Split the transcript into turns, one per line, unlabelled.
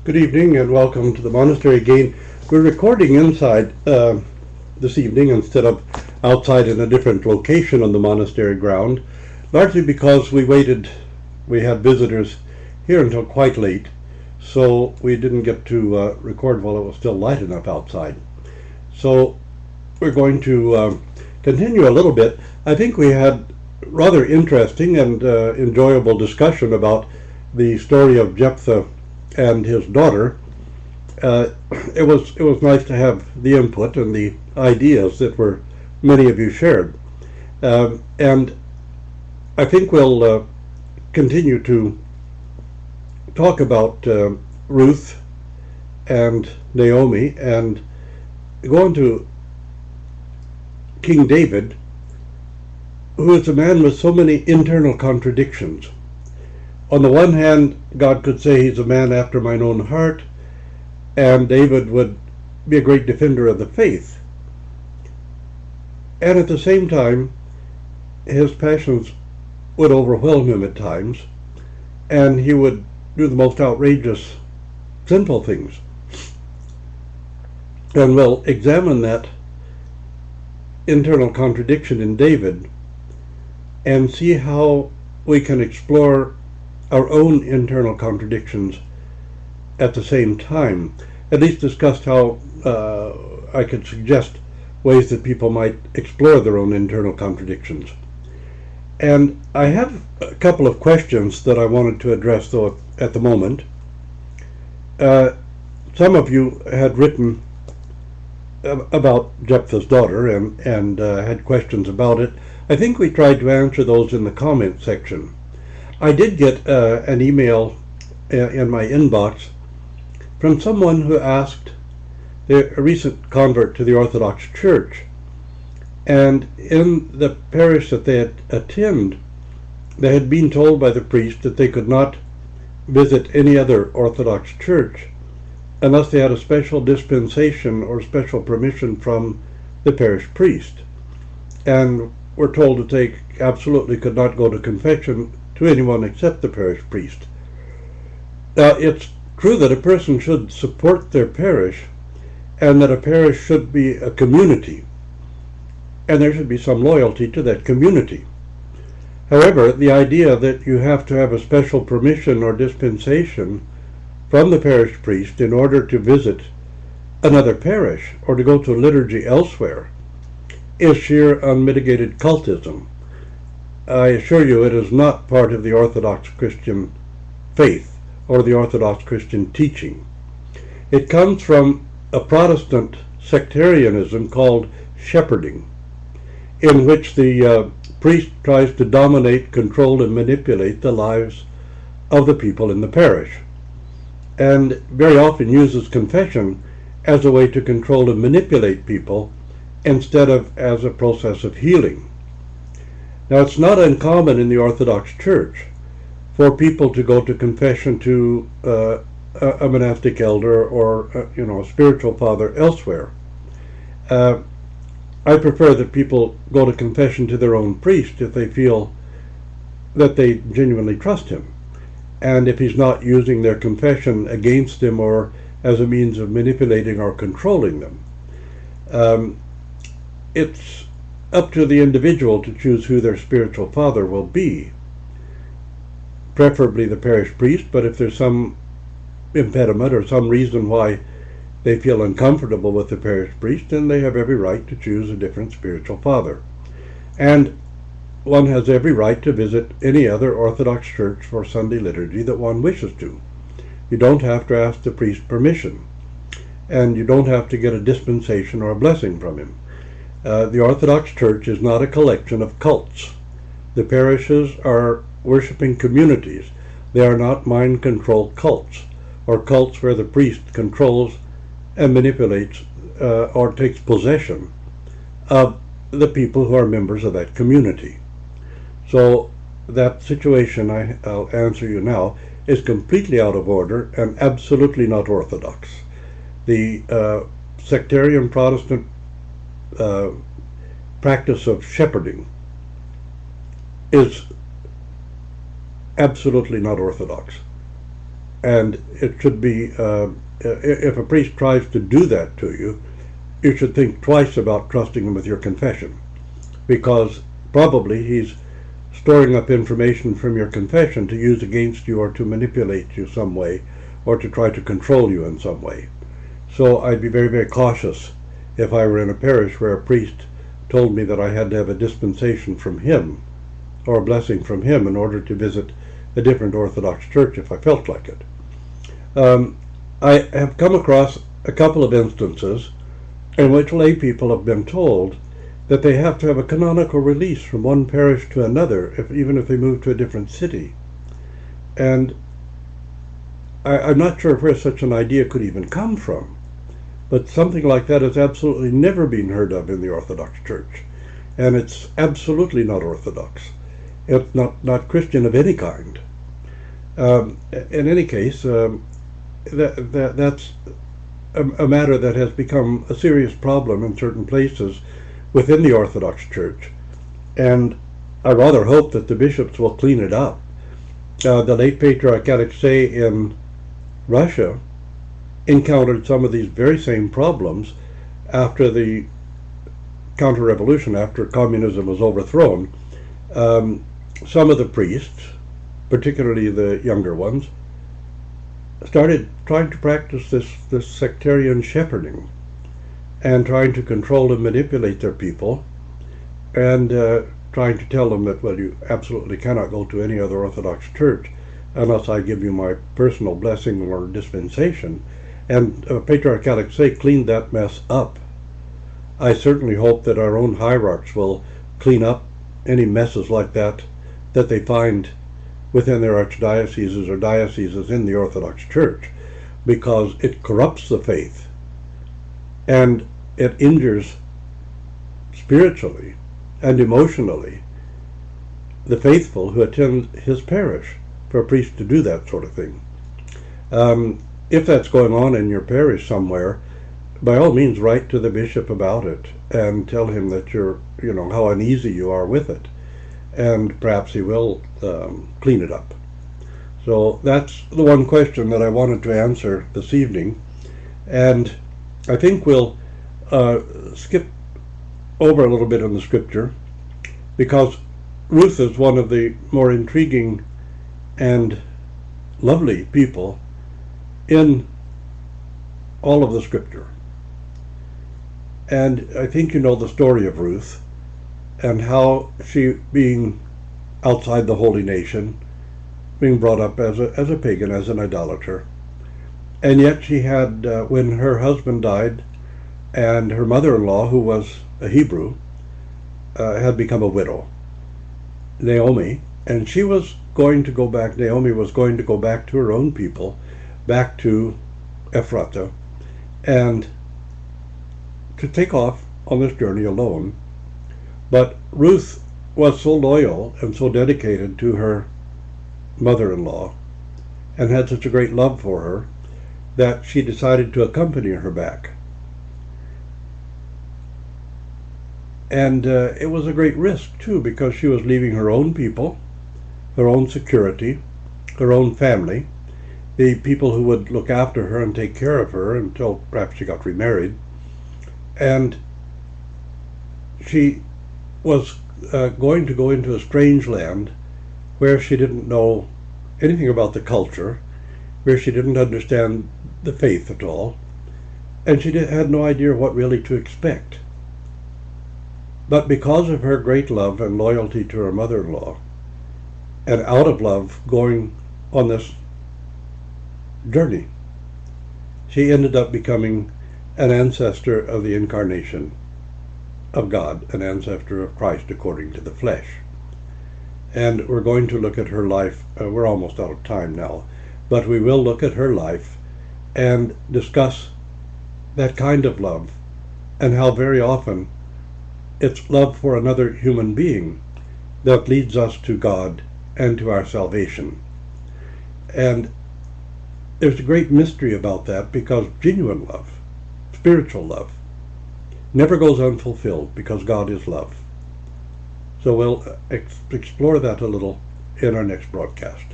Good evening and welcome to the monastery again. We're recording inside this evening instead of outside in a different location on the monastery ground, largely because we had visitors here until quite late, so we didn't get to record while it was still light enough outside. So we're going to continue a little bit. I think we had rather interesting and enjoyable discussion about the story of Jephthah and his daughter. It was nice to have the input and the ideas that were many of you shared, and I think we'll continue to talk about Ruth and Naomi and go on to King David, who is a man with so many internal contradictions. On the one hand, God could say he's a man after mine own heart, and David would be a great defender of the faith. And at the same time, his passions would overwhelm him at times, and he would do the most outrageous, sinful things. And we'll examine that internal contradiction in David and see how we can explore our own internal contradictions at the same time. At least discuss how I could suggest ways that people might explore their own internal contradictions. And I have a couple of questions that I wanted to address, though, at the moment. Some of you had written about Jephthah's daughter and had questions about it. I think we tried to answer those in the comment section. I did get an email in my inbox from someone who asked, a recent convert to the Orthodox Church, and in the parish that they had attended, they had been told by the priest that they could not visit any other Orthodox church unless they had a special dispensation or special permission from the parish priest, and were told that they absolutely could not go to confession to anyone except the parish priest. Now, it's true that a person should support their parish, and that a parish should be a community, and there should be some loyalty to that community. However, the idea that you have to have a special permission or dispensation from the parish priest in order to visit another parish or to go to liturgy elsewhere is sheer unmitigated cultism. I assure you it is not part of the Orthodox Christian faith or the Orthodox Christian teaching. It comes from a Protestant sectarianism called shepherding, in which the priest tries to dominate, control, and manipulate the lives of the people in the parish, and very often uses confession as a way to control and manipulate people instead of as a process of healing. Now, it's not uncommon in the Orthodox Church for people to go to confession to a monastic elder or a spiritual father elsewhere. I prefer that people go to confession to their own priest if they feel that they genuinely trust him, and if he's not using their confession against them or as a means of manipulating or controlling them. It's up to the individual to choose who their spiritual father will be, preferably the parish priest, but if there's some impediment or some reason why they feel uncomfortable with the parish priest, then they have every right to choose a different spiritual father. And one has every right to visit any other Orthodox church for Sunday liturgy that one wishes to. You don't have to ask the priest permission, and you don't have to get a dispensation or a blessing from him. The Orthodox Church is not a collection of cults. The parishes are worshiping communities. They are not mind control cults, or cults where the priest controls and manipulates or takes possession of the people who are members of that community. So that situation, I'll answer you now, is completely out of order and absolutely not orthodox. The sectarian Protestant practice of shepherding is absolutely not orthodox. And it should be, if a priest tries to do that to you, you should think twice about trusting him with your confession, because probably he's storing up information from your confession to use against you or to manipulate you some way or to try to control you in some way. So I'd be very, very cautious if I were in a parish where a priest told me that I had to have a dispensation from him or a blessing from him in order to visit a different Orthodox church if I felt like it. I have come across a couple of instances in which lay people have been told that they have to have a canonical release from one parish to another, even if they move to a different city. And I'm not sure where such an idea could even come from, but something like that has absolutely never been heard of in the Orthodox Church. And it's absolutely not Orthodox. It's not Christian of any kind. In any case, that's a matter that has become a serious problem in certain places within the Orthodox Church, and I rather hope that the bishops will clean it up. The late Patriarch Alexei in Russia encountered some of these very same problems after the counter-revolution, after communism was overthrown. Some of the priests, particularly the younger ones, started trying to practice this sectarian shepherding and trying to control and manipulate their people, and trying to tell them that, well, you absolutely cannot go to any other Orthodox church unless I give you my personal blessing or dispensation. And Patriarch Alexei cleaned that mess up. I certainly hope that our own hierarchs will clean up any messes like that they find within their archdioceses or dioceses in the Orthodox Church, because it corrupts the faith and it injures spiritually and emotionally the faithful who attend his parish, for a priest to do that sort of thing. If that's going on in your parish somewhere, by all means write to the bishop about it and tell him that how uneasy you are with it, and perhaps he will clean it up. So that's the one question that I wanted to answer this evening, and I think we'll skip over a little bit in the scripture, because Ruth is one of the more intriguing and lovely people in all of the scripture. And I think you know the story of Ruth, and how she, being outside the holy nation, being brought up as a pagan, as an idolater, and yet she had, when her husband died, and her mother-in-law, who was a Hebrew, had become a widow, Naomi, and she was going to go back, Naomi was going to go back to her own people, back to Ephrata, and to take off on this journey alone. But Ruth was so loyal and so dedicated to her mother-in-law, and had such a great love for her, that she decided to accompany her back. And it was a great risk, too, because she was leaving her own people, her own security, her own family, the people who would look after her and take care of her until perhaps she got remarried. And she was going to go into a strange land where she didn't know anything about the culture, where she didn't understand the faith at all, and she had no idea what really to expect. But because of her great love and loyalty to her mother-in-law, and out of love going on this journey, she ended up becoming an ancestor of the incarnation of God, an ancestor of Christ according to the flesh. And we're going to look at her life. We're almost out of time now, but we will look at her life and discuss that kind of love, and how very often it's love for another human being that leads us to God and to our salvation. And there's a great mystery about that, because genuine love, spiritual love, never goes unfulfilled, because God is love. So we'll explore that a little in our next broadcast.